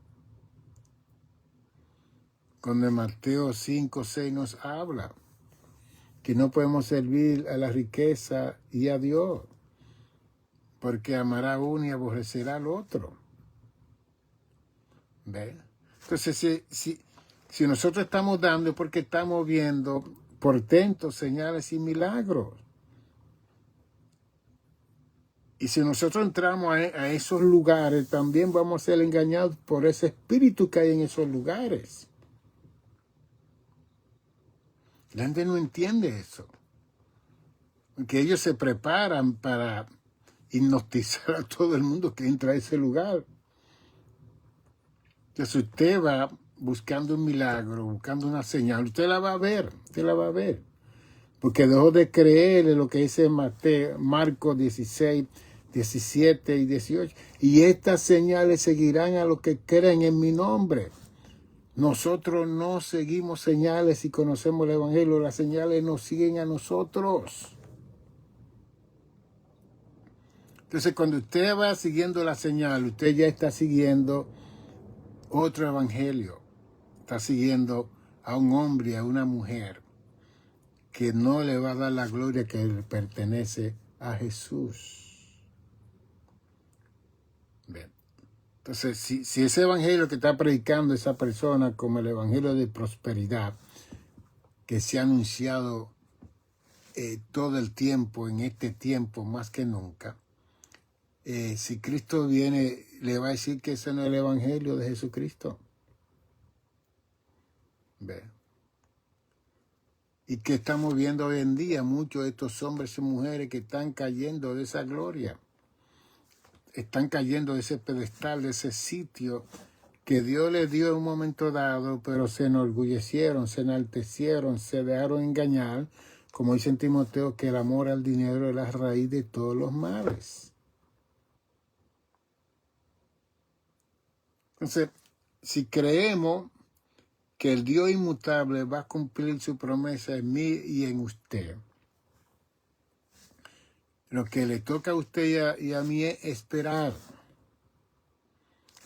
Cuando en Mateo 5, 6 nos habla que no podemos servir a la riqueza y a Dios, porque amará a uno y aborrecerá al otro. ¿Ve? Entonces, si nosotros estamos dando es porque estamos viendo portentos, señales y milagros. Y si nosotros entramos a esos lugares, también vamos a ser engañados por ese espíritu que hay en esos lugares. La gente no entiende eso. Porque ellos se preparan para hipnotizar a todo el mundo que entra a ese lugar. Entonces usted va buscando un milagro, buscando una señal, usted la va a ver, porque dejó de creer en lo que dice Marcos 16, 17 y 18. Y estas señales seguirán a los que creen en mi nombre. Nosotros no seguimos señales y conocemos el Evangelio, las señales nos siguen a nosotros. Entonces cuando usted va siguiendo la señal, usted ya está siguiendo otro evangelio. Está siguiendo a un hombre y a una mujer que no le va a dar la gloria que le pertenece a Jesús. Bien. Entonces, si ese evangelio que está predicando esa persona como el evangelio de prosperidad, que se ha anunciado todo el tiempo, en este tiempo más que nunca, si Cristo viene, le va a decir que ese no es el evangelio de Jesucristo. ¿Ve? Y que estamos viendo hoy en día muchos de estos hombres y mujeres que están cayendo de esa gloria. Están cayendo de ese pedestal, de ese sitio que Dios les dio en un momento dado, pero se enorgullecieron, se enaltecieron, se dejaron engañar, como dice en Timoteo, que el amor al dinero es la raíz de todos los males. Entonces, si creemos que el Dios inmutable va a cumplir su promesa en mí y en usted, lo que le toca a usted y a mí es esperar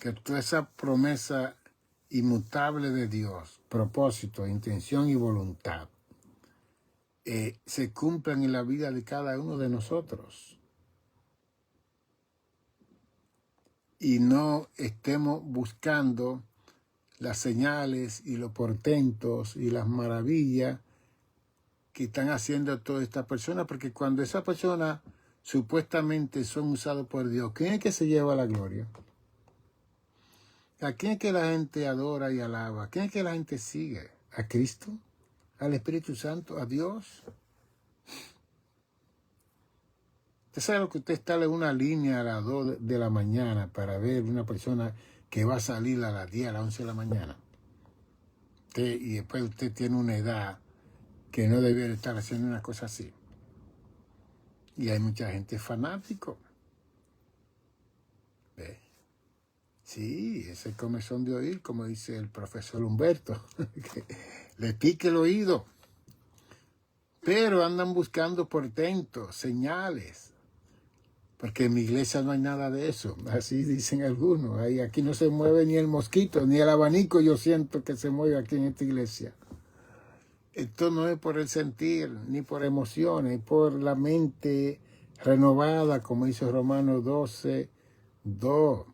que toda esa promesa inmutable de Dios, propósito, intención y voluntad, se cumplan en la vida de cada uno de nosotros. Y no estemos buscando las señales y los portentos y las maravillas que están haciendo todas estas personas, porque cuando esas personas supuestamente son usadas por Dios, ¿quién es que se lleva la gloria? ¿A quién es que la gente adora y alaba? ¿A quién es que la gente sigue? ¿A Cristo? ¿Al Espíritu Santo? ¿A Dios? Usted sabe lo que usted está en una línea a las 2 de la mañana para ver una persona que va a salir a las 10, a las 11 de la mañana. Y después usted tiene una edad que no debiera estar haciendo una cosa así. Y hay mucha gente fanático. ¿Ve? Sí, ese comezón de oír, como dice el profesor Humberto, que le pique el oído. Pero andan buscando portentos, señales. Porque en mi iglesia no hay nada de eso. Así dicen algunos. Aquí no se mueve ni el mosquito, ni el abanico yo siento que se mueve aquí en esta iglesia. Esto no es por el sentir, ni por emociones, es por la mente renovada, como dice Romanos 12, 2.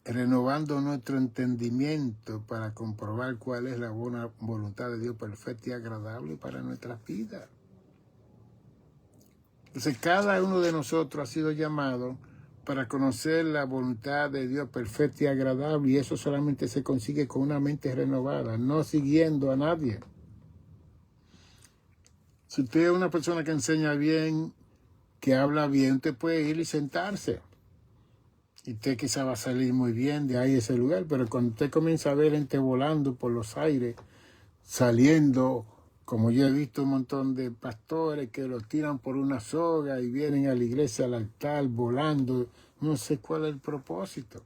Renovando nuestro entendimiento para comprobar cuál es la buena voluntad de Dios perfecta y agradable para nuestras vidas. Entonces, cada uno de nosotros ha sido llamado para conocer la voluntad de Dios perfecta y agradable, y eso solamente se consigue con una mente renovada, no siguiendo a nadie. Si usted es una persona que enseña bien, que habla bien, usted puede ir y sentarse. Y usted quizá va a salir muy bien de ahí ese lugar, pero cuando usted comienza a ver gente volando por los aires, saliendo, como yo he visto un montón de pastores que los tiran por una soga y vienen a la iglesia, al altar, volando, no sé cuál es el propósito.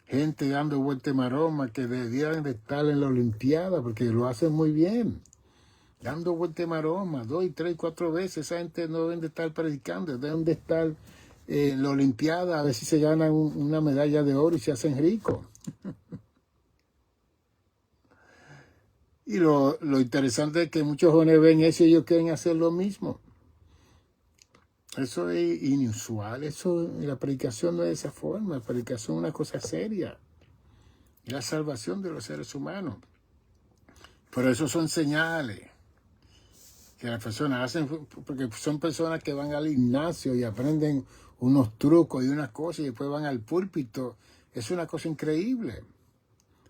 Gente dando vuelta de maroma que debieran de estar en la Olimpiada, porque lo hacen muy bien. Dando vuelta de maroma, 2, 3, 4 veces, esa gente no deben de estar predicando, deben de estar en la Olimpiada, a ver si se ganan una medalla de oro y se hacen ricos. Y lo interesante es que muchos jóvenes ven eso y ellos quieren hacer lo mismo. Eso es inusual, la predicación no es de esa forma, la predicación es una cosa seria. La salvación de los seres humanos. Pero eso son señales. que las personas hacen, porque son personas que van al gimnasio y aprenden unos trucos y unas cosas y después van al púlpito. Es una cosa increíble.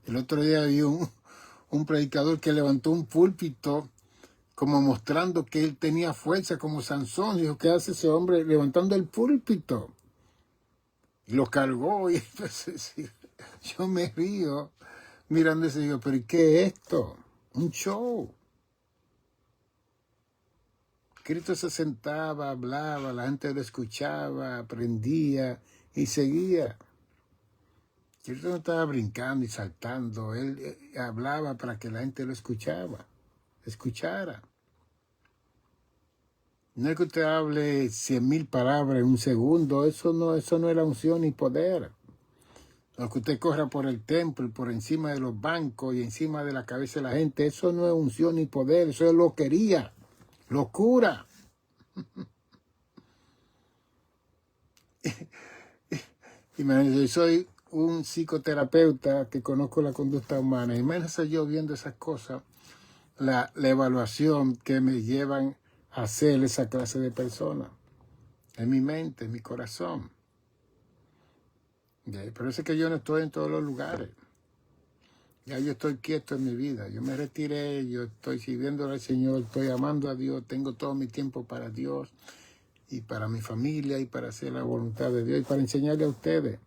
El otro día vi un predicador que levantó un púlpito como mostrando que él tenía fuerza como Sansón. Dijo, ¿qué hace ese hombre levantando el púlpito? Y lo cargó y entonces yo me río mirando eso y digo, ¿pero qué es esto? Un show. Cristo se sentaba, hablaba, la gente lo escuchaba, aprendía y seguía. Cristo no estaba brincando y saltando, él hablaba para que la gente lo escuchara. No es que usted hable 100,000 palabras en un segundo, eso no era unción ni poder. Lo que usted corra por el templo, por encima de los bancos y encima de la cabeza de la gente, eso no es unción ni poder, eso es loquería, locura. Imagínense, yo soy un psicoterapeuta que conozco la conducta humana. Imagínense yo viendo esas cosas, la evaluación que me llevan a ser esa clase de persona. En mi mente, en mi corazón. Por eso es que yo no estoy en todos los lugares. Ya yo estoy quieto en mi vida. Yo me retiré, yo estoy sirviendo al Señor, estoy amando a Dios, tengo todo mi tiempo para Dios y para mi familia y para hacer la voluntad de Dios y para enseñarle a ustedes.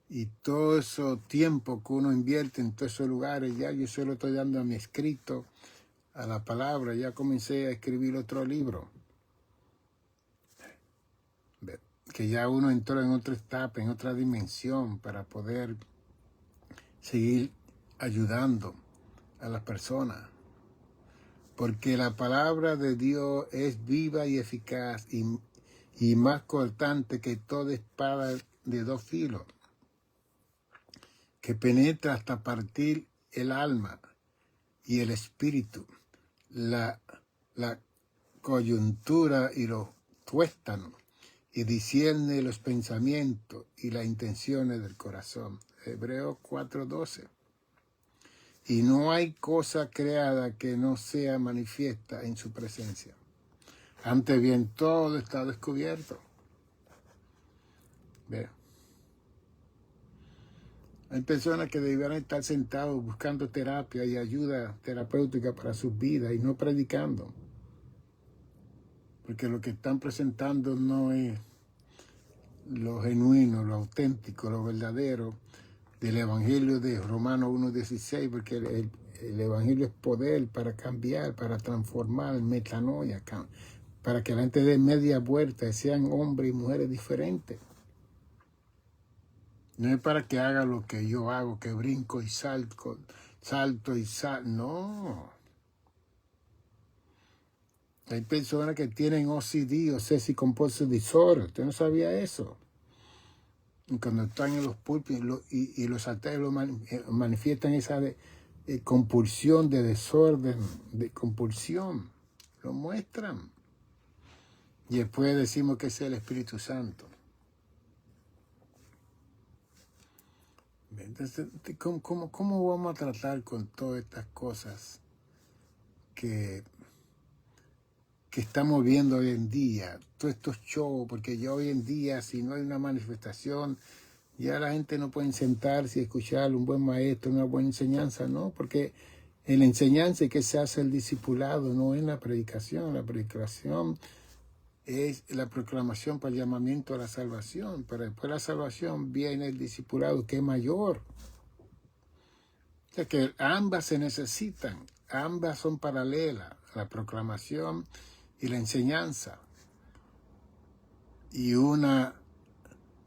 Y todo ese tiempo que uno invierte en todos esos lugares, ya yo solo estoy dando a mi escrito, a la palabra. Ya comencé a escribir otro libro. Que ya uno entró en otra etapa, en otra dimensión para poder seguir ayudando a las personas. Porque la palabra de Dios es viva y eficaz y más cortante que toda espada de 2 filos, que penetra hasta partir el alma y el espíritu, la coyuntura y los tuéstanos, y discierne los pensamientos y las intenciones del corazón. Hebreos 4:12. Y no hay cosa creada que no sea manifiesta en su presencia. Antes bien, todo está descubierto. ¿Ve? Hay personas que debieran estar sentados buscando terapia y ayuda terapéutica para sus vidas y no predicando. Porque lo que están presentando no es lo genuino, lo auténtico, lo verdadero del Evangelio de Romanos 1:16, porque el Evangelio es poder para cambiar, para transformar, metanoia, para que la gente dé media vuelta y sean hombres y mujeres diferentes. No es para que haga lo que yo hago, que brinco y salto, no. Hay personas que tienen OCD, Obsessive Compulsive Disorder. ¿Usted no sabía eso? Y cuando están en los púlpitos y los altares manifiestan esa compulsión de desorden, de compulsión. Lo muestran. Y después decimos que es el Espíritu Santo. Entonces, ¿cómo vamos a tratar con todas estas cosas que estamos viendo hoy en día? Todos estos shows, porque ya hoy en día, si no hay una manifestación, ya la gente no puede sentarse y escuchar un buen maestro, una buena enseñanza, ¿no? Porque en la enseñanza es que se hace el discipulado, no en la predicación. La predicación es la proclamación para el llamamiento a la salvación, pero después de la salvación viene el discipulado, que es mayor. O sea que ambas se necesitan, ambas son paralelas, la proclamación y la enseñanza. Y una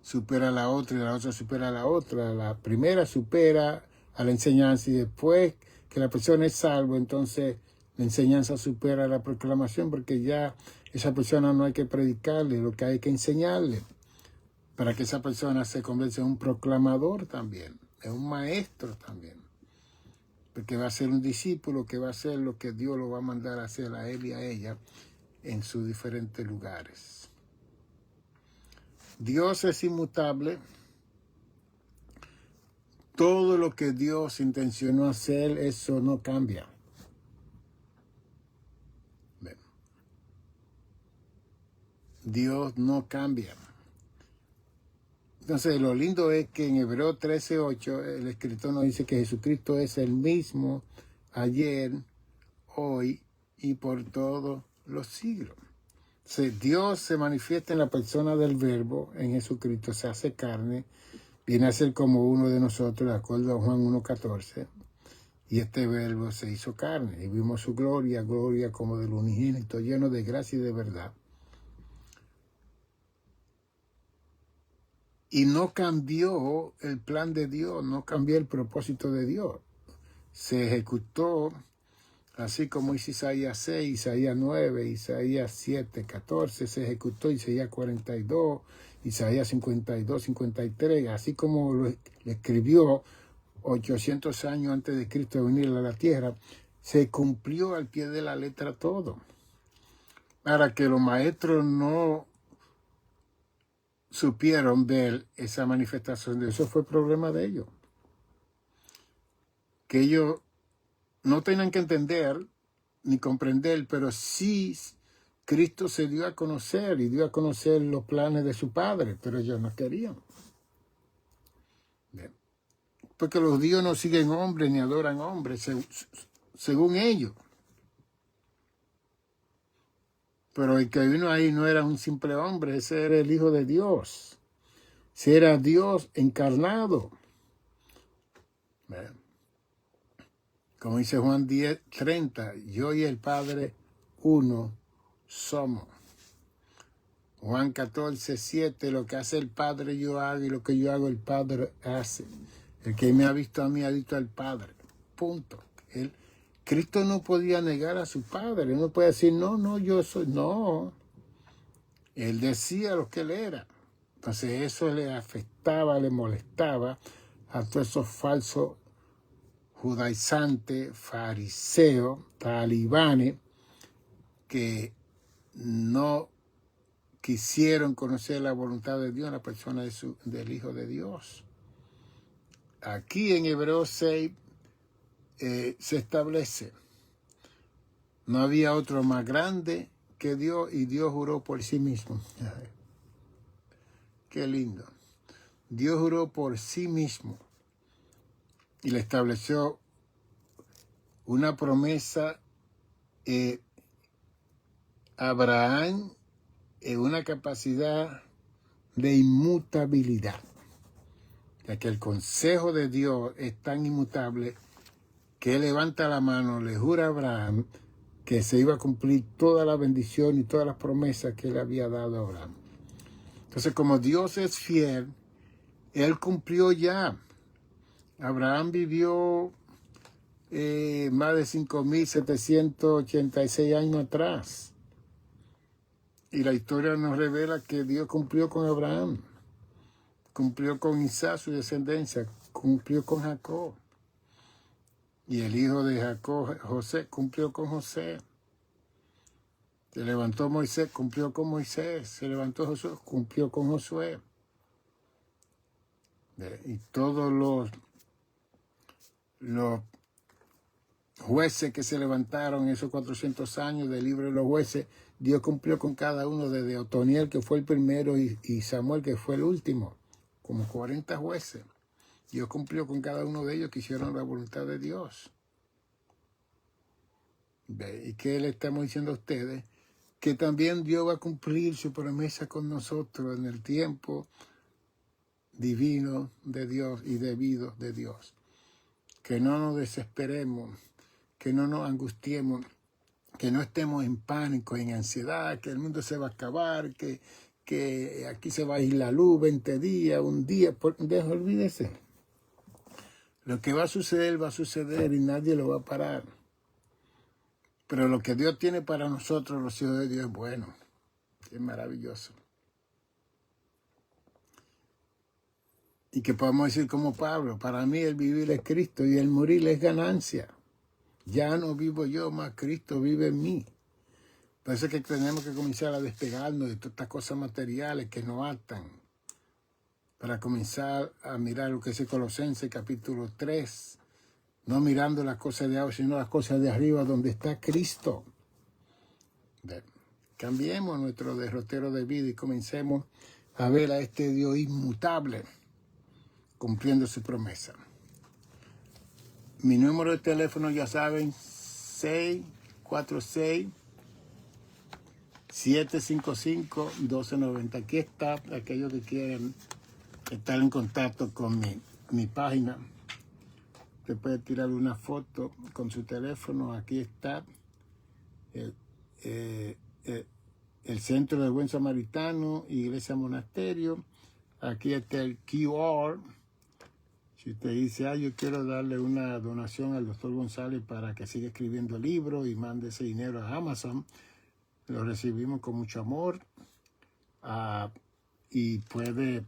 supera a la otra y la otra supera a la otra. La primera supera a la enseñanza y después que la persona es salvo, entonces la enseñanza supera a la proclamación, porque ya esa persona no hay que predicarle, lo que hay que enseñarle para que esa persona se convierta en un proclamador también, en un maestro también, porque va a ser un discípulo que va a hacer lo que Dios lo va a mandar a hacer a él y a ella en sus diferentes lugares. Dios es inmutable. Todo lo que Dios intencionó hacer, eso no cambia. Dios no cambia. Entonces, lo lindo es que en Hebreos 13:8 el escritor nos dice que Jesucristo es el mismo ayer, hoy y por todos los siglos. Entonces, Dios se manifiesta en la persona del Verbo, en Jesucristo, se hace carne, viene a ser como uno de nosotros, de acuerdo a Juan 1:14, y este Verbo se hizo carne, y vimos su gloria, gloria como del unigénito, lleno de gracia y de verdad. Y no cambió el plan de Dios, no cambió el propósito de Dios. Se ejecutó, así como dice Isaías 6, Isaías 9, Isaías 7, 14, se ejecutó Isaías 42, Isaías 52, 53, así como lo escribió 800 años antes de Cristo venir a la tierra, se cumplió al pie de la letra todo. Para que los maestros no supieron ver esa manifestación de eso, fue problema de ellos. Que ellos no tenían que entender ni comprender, pero sí Cristo se dio a conocer y dio a conocer los planes de su Padre, pero ellos no querían. Bien. Porque los dios no siguen hombres ni adoran hombres, según ellos. Pero el que vino ahí no era un simple hombre, ese era el Hijo de Dios. Ese era Dios encarnado. Bien. Como dice Juan 10:30, yo y el Padre uno somos. Juan 14:7, lo que hace el Padre yo hago y lo que yo hago el Padre hace. El que me ha visto a mí ha visto al Padre. Punto. Cristo no podía negar a su Padre. No puede decir, no, yo soy. No. Él decía lo que él era. Entonces eso le afectaba, le molestaba a todos esos falsos judaizantes, fariseos, talibanes, que no quisieron conocer la voluntad de Dios en la persona del Hijo de Dios. Aquí en Hebreos 6 se establece, no había otro más grande que Dios y Dios juró por sí mismo. Ay, qué lindo. Dios juró por sí mismo y le estableció una promesa a Abraham, una capacidad de inmutabilidad, ya que el consejo de Dios es tan inmutable que él levanta la mano, le jura a Abraham que se iba a cumplir toda la bendición y todas las promesas que él había dado a Abraham. Entonces, como Dios es fiel, él cumplió ya. Abraham vivió más de 5.786 años atrás. Y la historia nos revela que Dios cumplió con Abraham, cumplió con Isaac, su descendencia, cumplió con Jacob. Y el hijo de Jacob, José, cumplió con José. Se levantó Moisés, cumplió con Moisés. Se levantó Josué, cumplió con Josué. Y todos los jueces que se levantaron en esos 400 años del libro de los jueces, Dios cumplió con cada uno, desde Otoniel, que fue el primero, y Samuel, que fue el último, como 40 jueces. Dios cumplió con cada uno de ellos que hicieron la voluntad de Dios. ¿Y qué le estamos diciendo a ustedes? Que también Dios va a cumplir su promesa con nosotros en el tiempo divino de Dios y debido de Dios. Que no nos desesperemos, que no nos angustiemos, que no estemos en pánico, en ansiedad, que el mundo se va a acabar, que aquí se va a ir la luz 20 días, un día. Olvídese. Lo que va a suceder y nadie lo va a parar. Pero lo que Dios tiene para nosotros, los hijos de Dios, es bueno, es maravilloso. Y que podamos decir como Pablo, para mí el vivir es Cristo y el morir es ganancia. Ya no vivo yo, más Cristo vive en mí. Por eso es que tenemos que comenzar a despegarnos de todas estas cosas materiales que nos atan, para comenzar a mirar lo que es Colosenses capítulo 3, no mirando las cosas de abajo, sino las cosas de arriba, donde está Cristo. Cambiemos nuestro derrotero de vida y comencemos a ver a este Dios inmutable cumpliendo su promesa. Mi número de teléfono, ya saben, 646-755-1290. Aquí está, aquellos que quieran estar en contacto con mi página. Usted puede tirar una foto con su teléfono. Aquí está el Centro del Buen Samaritano, Iglesia Monasterio. Aquí está el QR. Si usted dice, yo quiero darle una donación al doctor González para que siga escribiendo libros y mande ese dinero a Amazon, lo recibimos con mucho amor. Y puede,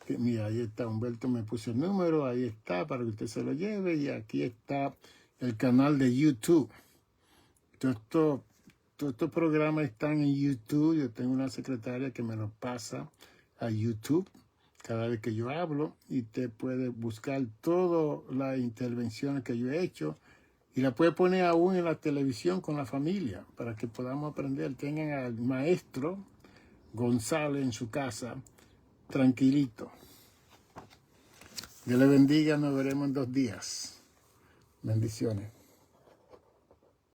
mira, ahí está, Humberto me puso el número, ahí está, para que usted se lo lleve. Y aquí está el canal de YouTube. Todos estos programas están en YouTube. Yo tengo una secretaria que me los pasa a YouTube cada vez que yo hablo, y usted puede buscar todas las intervenciones que yo he hecho y la puede poner aún en la televisión con la familia para que podamos aprender. Tengan al maestro González en su casa, tranquilito. Dios le bendiga, nos veremos en 2 días. Bendiciones.